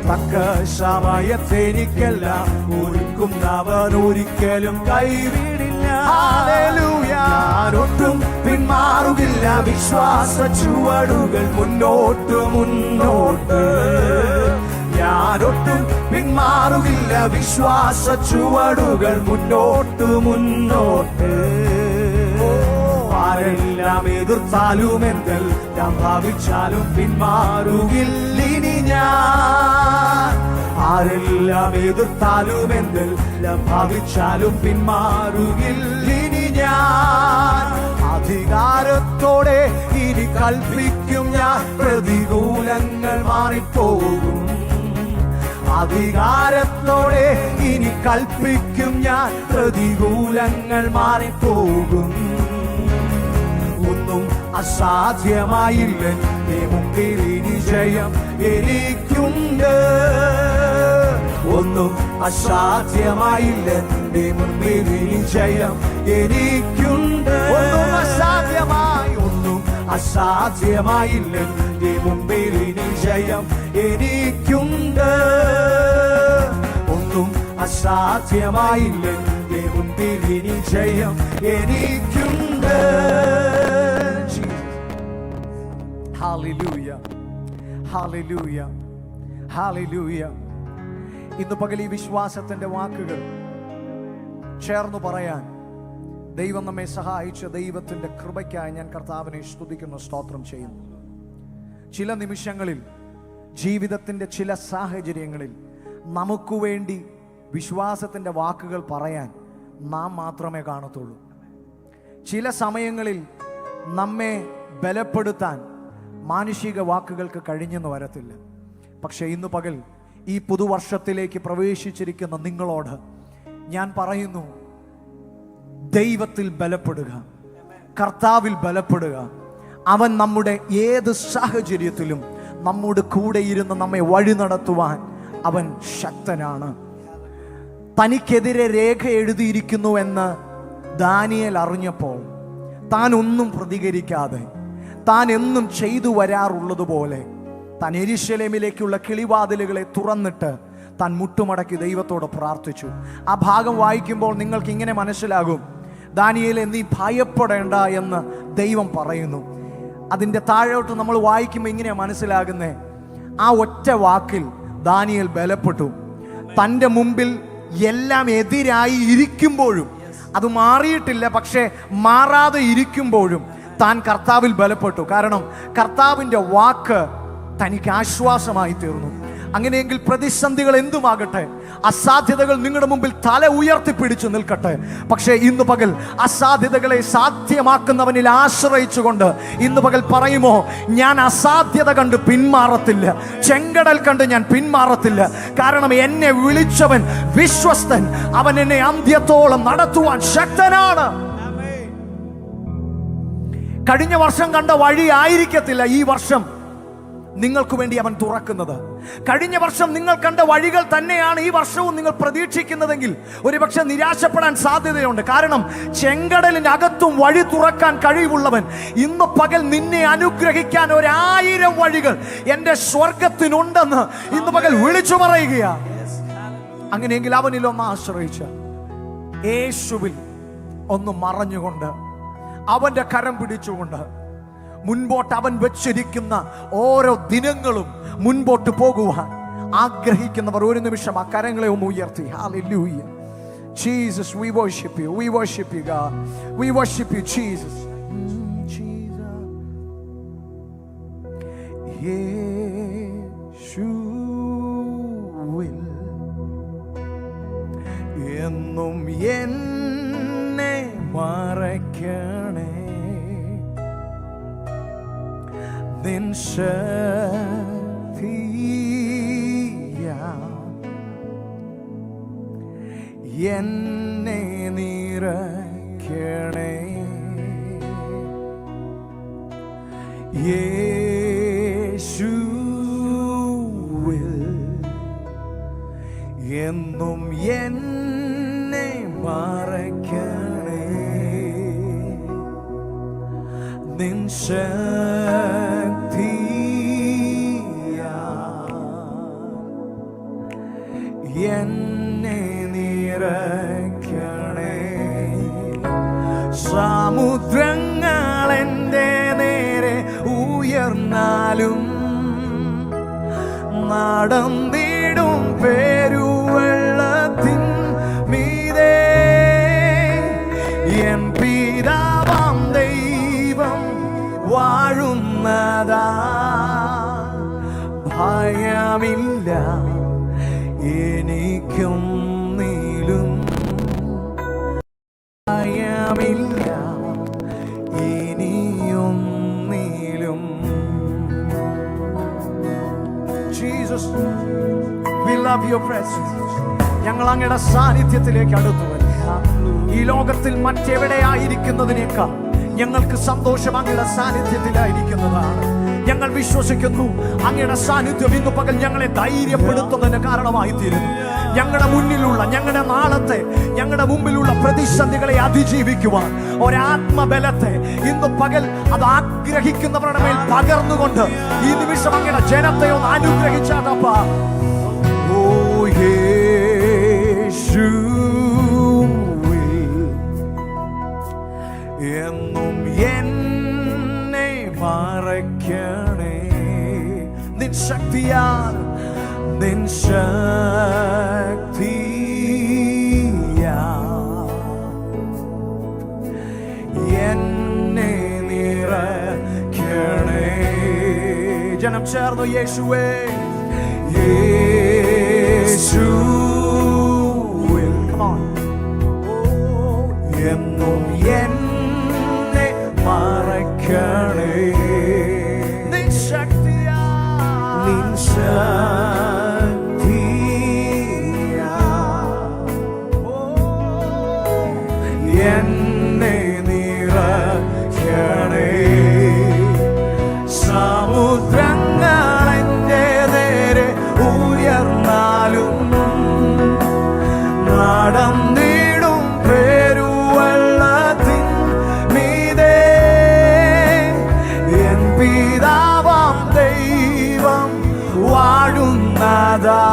C: തക്ക സമയത്തെനിക്കെല്ലാം ഒരുക്കുന്നവൻ ഒരിക്കലും കൈവിടില്ല. ഹല്ലേലൂയ. ഞാനൊട്ടും പിന്മാറുകില്ല. വിശ്വാസ ചുവടുകൾ മുന്നോട്ട് മുന്നോട്ട്. ഞാനൊട്ടും പിന്മാറുകില്ല. വിശ്വാസ ചുവടുകൾ മുന്നോട്ട് മുന്നോട്ട്. ആരെല്ലാം എതിർത്താലും എന്തെല്ലാം ഭാവിച്ചാലും പിന്മാറുകില്ല ഇനി ഞാൻ. ആരെല്ലാം എതിർത്താലും എന്തെല്ലാം ഭാവിച്ചാലും പിന്മാറുകില്ല ഇനി ഞാൻ. അധികാരത്തോടെ ഇനി കൽപ്പിക്കും ഞാൻ പ്രതികൂലങ്ങൾ മാറിപ്പോകും. അധികാരത്തോടെ ഇനി കൽപ്പിക്കും ഞാൻ പ്രതികൂലങ്ങൾ മാറിപ്പോകും. ഒന്നും അസാധ്യമായില്ല എന്റെ മുമ്പിൽ ഇനി ജയം എനിക്കുണ്ട്. ഒന്നും അസാധ്യമായില്ല എന്റെ മുമ്പിൽ ഇനി ജയം എനിക്കുണ്ട്. ഒന്നും അസാധ്യമായില്ല എന്റെ മുമ്പിൽ ഇനി ജയം എനിക്കുണ്ട്. ഒന്നും അസാധ്യമായില്ല എന്റെ മുമ്പിൽ ഇനി ജയം എനിക്കുണ്ട്. Hallelujah, hallelujah, hallelujah. ഇന്ന് പകൽ ഈ വിശ്വാസത്തിന്റെ വാക്കുകൾ ചേർന്നു പറയാൻ ദൈവം നമ്മെ സഹായിച്ച ദൈവത്തിന്റെ കൃപയ്ക്കായി ഞാൻ കർത്താവിനെ സ്തുതിക്കുന്നു, സ്തോത്രം ചെയ്യുന്നു. ചില നിമിഷങ്ങളിൽ ജീവിതത്തിന്റെ ചില സാഹചര്യങ്ങളിൽ നമുക്ക് വേണ്ടി വിശ്വാസത്തിൻ്റെ വാക്കുകൾ പറയാൻ നാം മാത്രമേ കാണത്തുള്ളൂ. ചില സമയങ്ങളിൽ നമ്മെ ബലപ്പെടുത്താൻ മാനുഷിക വാക്കുകൾക്ക് കഴിഞ്ഞെന്ന് വരത്തില്ല. പക്ഷേ ഇന്ന് പകൽ ഈ പുതുവർഷത്തിലേക്ക് പ്രവേശിച്ചിരിക്കുന്ന നിങ്ങളോട് ഞാൻ പറയുന്നു, ദൈവത്തിൽ ബലപ്പെടുക, കർത്താവിൽ ബലപ്പെടുക. അവൻ നമ്മുടെ ഏത് സാഹചര്യത്തിലും നമ്മോട് കൂടെ ഇരുന്ന് നമ്മെ വഴി നടത്തുവാൻ അവൻ ശക്തനാണ്. തനിക്കെതിരെ രേഖ എഴുതിയിരിക്കുന്നു എന്ന് ദാനിയേൽ അറിഞ്ഞപ്പോൾ താൻ ഒന്നും പ്രതികരിക്കാതെ, താൻ എന്നും ചെയ്തു വരാറുള്ളതുപോലെ താൻ യെരൂശലേമിലേക്കുള്ള കിളിവാതിലുകളെ തുറന്നിട്ട് താൻ മുട്ടുമടക്കി ദൈവത്തോട് പ്രാർത്ഥിച്ചു. ആ ഭാഗം വായിക്കുമ്പോൾ നിങ്ങൾക്ക് ഇങ്ങനെ മനസ്സിലാകും, ദാനിയേലേ, നീ ഭയപ്പെടേണ്ട എന്ന് ദൈവം പറയുന്നു. അതിൻ്റെ താഴോട്ട് നമ്മൾ വായിക്കുമ്പോൾ ഇങ്ങനെയാണ് മനസ്സിലാകുന്നേ, ആ ഒറ്റ വാക്കിൽ ദാനിയേൽ ബലപ്പെട്ടു. തൻ്റെ മുമ്പിൽ എല്ലാം എതിരായി ഇരിക്കുമ്പോഴും, അത് മാറിയിട്ടില്ല, പക്ഷേ മാറാതെ ഇരിക്കുമ്പോഴും താൻ കർത്താവിൽ ബലപ്പെട്ടു. കാരണം കർത്താവിൻ്റെ വാക്ക് തനിക്ക് ആശ്വാസമായി തീർന്നു. അങ്ങനെയെങ്കിൽ പ്രതിസന്ധികൾ എന്തുമാകട്ടെ, അസാധ്യതകൾ നിങ്ങളുടെ മുമ്പിൽ തല ഉയർത്തിപ്പിടിച്ചു നിൽക്കട്ടെ, പക്ഷേ ഇന്ന് പകൽ അസാധ്യതകളെ സാധ്യമാക്കുന്നവനിൽ ആശ്രയിച്ചുകൊണ്ട് ഇന്ന് പകൽ പറയുമോ, ഞാൻ അസാധ്യത കണ്ട് പിന്മാറത്തില്ല, ചെങ്കടൽ കണ്ട് ഞാൻ പിന്മാറത്തില്ല. കാരണം എന്നെ വിളിച്ചവൻ വിശ്വസ്തൻ, അവൻ എന്നെ അന്ത്യത്തോളം നടത്തുവാൻ ശക്തനാണ്. കഴിഞ്ഞ വർഷം കണ്ട വഴി ആയിരിക്കത്തില്ല ഈ വർഷം നിങ്ങൾക്ക് വേണ്ടി അവൻ തുറക്കുന്നത്. കഴിഞ്ഞ വർഷം നിങ്ങൾ കണ്ട വഴികൾ തന്നെയാണ് ഈ വർഷവും നിങ്ങൾ പ്രതീക്ഷിക്കുന്നതെങ്കിൽ ഒരുപക്ഷെ നിരാശപ്പെടാൻ സാധ്യതയുണ്ട്. കാരണം ചെങ്കടലിനകത്തും വഴി തുറക്കാൻ കഴിവുള്ളവൻ ഇന്ന് പകൽ നിന്നെ അനുഗ്രഹിക്കാൻ 1000 വഴികൾ എൻ്റെ സ്വർഗത്തിനുണ്ടെന്ന് ഇന്ന് പകൽ വിളിച്ചു പറയുകയാണ്. അങ്ങനെയെങ്കിൽ അവനിലൊന്ന് ആശ്രയിച്ച യേശുവിൽ ഒന്ന് മറഞ്ഞുകൊണ്ട്, അവന്റെ കരം പിടിച്ചുകൊണ്ട് മുൻപോട്ട് അവൻ വെച്ചിരിക്കുന്ന ഓരോ ദിനങ്ങളും മുൻപോട്ട് പോകുവാൻ ആഗ്രഹിക്കുന്നവർ ഒരു നിമിഷം ആ കരങ്ങളെ ഒന്ന് ഉയർത്തി. Hallelujah. Jesus, we worship you. We worship you, God. We worship you, Jesus. Jesus. യേശുവിൽ എന്നും എന്നെ മറയ്ക്കണേ, നിൻ ശക്തിയാൽ എന്നെ നിറയ്ക്കണേ. യേശുവിൽ എന്നും എന്നെ മറയ്ക്കണേ, നിൻ എന്നെ നിറയ്ക്കണേ. സമുദ്രങ്ങൾ എൻ്റെ നേരെ ഉയർന്നാലും നടന്നിടും പെരുവെള്ളത്തിൻ മീതെ, എൻ പിതാവാം ദൈവം വാഴുന്നതാ, ഭയമില്ല എനിക്കും നീലും, ഭയമില്ല ഇനിയും നീലും. Jesus, we love your presence. ഞങ്ങൾ അങ്ങയുടെ സാന്നിധ്യത്തിലേക്ക് അടുത്തു വരും. ഈ ലോകത്തിൽ മറ്റെവിടെയായിരിക്കുന്നതിനേക്കാൾ ഞങ്ങൾക്ക് സന്തോഷം അങ്ങയുടെ സാന്നിധ്യത്തിലായിരിക്കുന്നതാണ്. ഞങ്ങൾ വിശ്വസിക്കുന്നു അങ്ങയുടെ സാന്നിധ്യം ഇന്ന് പകൽ ഞങ്ങളെ ധൈര്യപ്പെടുത്തുന്നതിന് കാരണമായി തീരുന്നു. ഞങ്ങളുടെ മുന്നിലുള്ള, ഞങ്ങളുടെ നാളത്തെ, ഞങ്ങളുടെ മുമ്പിലുള്ള പ്രതിസന്ധികളെ അതിജീവിക്കുവാൻ ഒരാത്മബലത്തെ ഇന്ന് പകൽ അത് ആഗ്രഹിക്കുന്നവരുടെ മേൽ പകർന്നുകൊണ്ട് ഈ നിമിഷം അങ്ങയുടെ ജനത്തെ ഒന്ന് അനുഗ്രഹിച്ചാട്ടപ്പാ. ഓ യേശുവിൽ എന്നും എന്നെ മറയ്ക്കണേ, നിൻ ശക്തിയാൽ, നിൻ ശക്തിയാൽ എന്നെ നിറയ്ക്കണേ. ജനം ചേർന്നു യേശുവേ, യേശുവിൽ യേശുവിൽ എന്നും എന്നെ മറക്കണേ. നിൻ ശക്തിയാ എന്നെ നിറയ്ക്കണേ. സമുദ്രങ്ങൾ എൻ്റെ നേരെ ഉയർന്നാലും നടന്നിടും പെരുവെള്ളത്തിൻ മീതെ എൻ പിതാവാം ദൈവം വാഴുന്നതാ.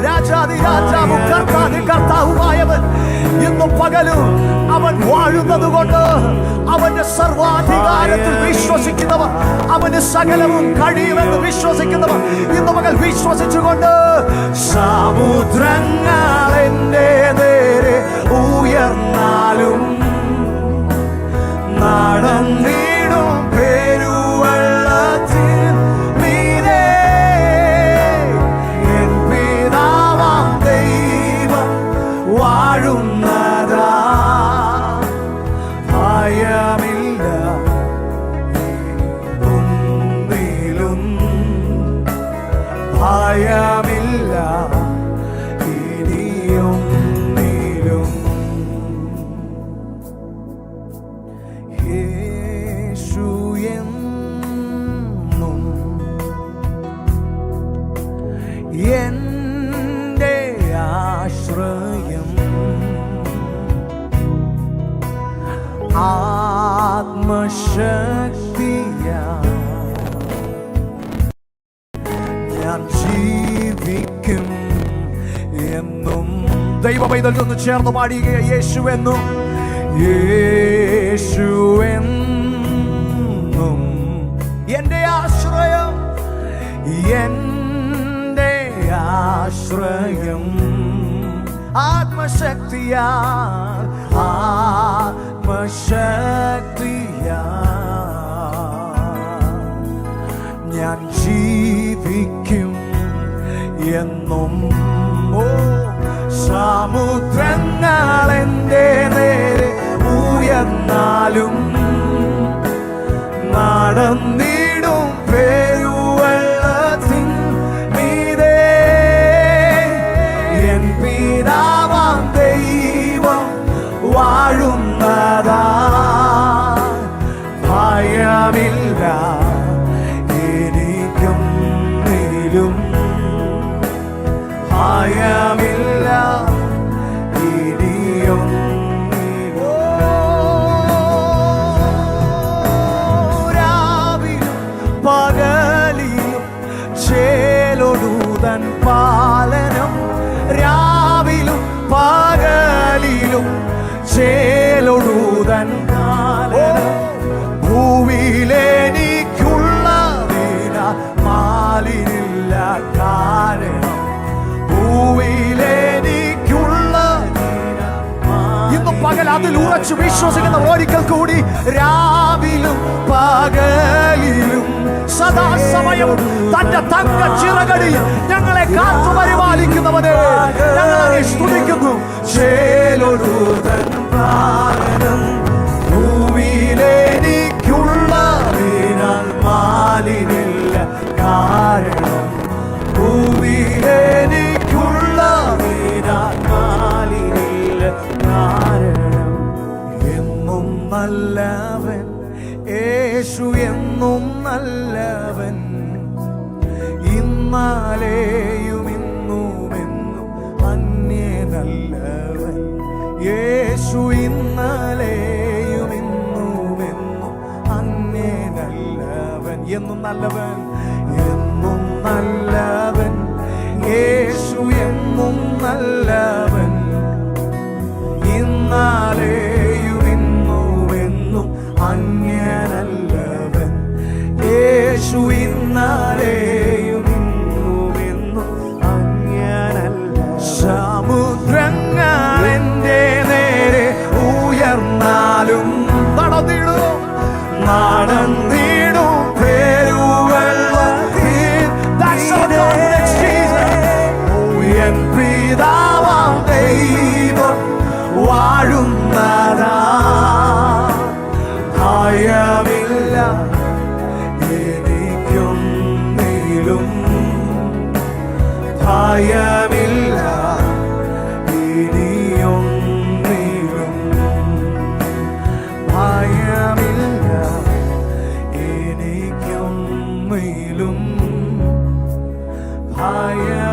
C: രാജാതിരാജാവും കർത്താവുമായവൻ ഇന്നും പകലും അവൻ വാഴുന്നത് കൊണ്ട് അവന്റെ സർവാധികാരത്തിൽ വിശ്വസിക്കുന്നവർ, അവന് സകലവും കഴിയുമെന്ന് വിശ്വസിക്കുന്നവർ ഇന്ന് പകൽ വിശ്വസിച്ചുകൊണ്ട് സമുദ്രങ്ങൾ എൻ്റെ നേരെ ഉയർന്നാലും നടന്നിടും പെരുവെള്ളത്തിൻ മീതെ എൻ പിതാവാം ദൈവം വാഴുന്നതാ. ഭയമില്ല ഒന്നിലും, ഭയമില്ല ഇനിയൊന്നിലും. യേശു എന്നും എൻ്റെ ആശ്രയം, ആത്മശക്തിയാ ഞാൻ ജീവിക്കും എന്നും. ദൈവപൈതൽ നിന്ന് ചേർന്ന് പാടുക. യേശുവെന്നും യേശുവെന്നും എൻ്റെ ആശ്രയം, എൻ്റെ ആശ്രയം, ആത്മശക്തിയാ ആത്മശക്തിയാ ഞാൻ ജീവിക്കും എന്നും. ഓ സമുദ്രങ്ങൾ എൻ്റെ നേരെ ഉയർന്നാലും നടന്നിടും പെരുവെള്ളത്തിൻ മീതെ എൻ പിതാവാം ദൈവം വാഴുന്നതാ. ഭയമില്ല എനിക്കൊന്നിലും, ഭയമില്ല ഇനിയൊന്നിലും. രാവിലും പകലിലും ചേലൊടുതൻ പാലനം, രാവിലും പകലിലും ചേലൊടുതൻ പാലനം. ഭൂവിലെനിക്കുള്ളതിന മാലിനില്ല കാരണം, ഭൂവിലെനിക്കുള്ളതിന ഇന്ന് പകൽ അതിൽ ഉറച്ചു വിശ്വസിക്കുന്ന ഒരിക്കൽ കൂടി രാവിലും പകലിലും സദാസമയവും തന്റെ തങ്ക ചിറകടിൽ ഞങ്ങളെ കാത്തു പരിപാലിക്കുന്നവനെ ഞങ്ങളെ സ്തുതിക്കുന്നു. ചേലൊടുതൻ പാലനം, ഭൂവിലെനിക്കുള്ളതിനാൽ മാലിനില്ല കാരണം, ഭൂവിലെനിക്കുള്ളതിനാൽ മാലിനില്ല കാരണം. എന്നും നല്ലവൻ യേശു, എന്നും നല്ലവൻ, ഇന്നാലെയും ഇന്നുമെന്നും അന്യനല്ലവൻ. യേശു ഇന്നലെയും ഇന്നുമെന്നും അന്യനല്ലവൻ. എന്നും നല്ലവൻ, എന്നും നല്ലവൻ യേശു, എന്നും നല്ലവൻ, ഇന്നാലെയും ഇന്നുമെന്നും അന്യനല്ലവൻ. യേശു ഇന്നാലെയും ഇന്നുമെന്നും അന്യനല്ല. സമുദ്രങ്ങൾ എൻ്റെ നേരെ ഉയർന്നാലും നടന്നിടും, നടന്നിടും പെരുവെള്ളത്തിൽ. That's our God, that's Jesus.
A: ഭയമില്ല ഇനിയൊന്നിലും, ഭയമില്ല എനിക്കൊന്നിലും, ഭയ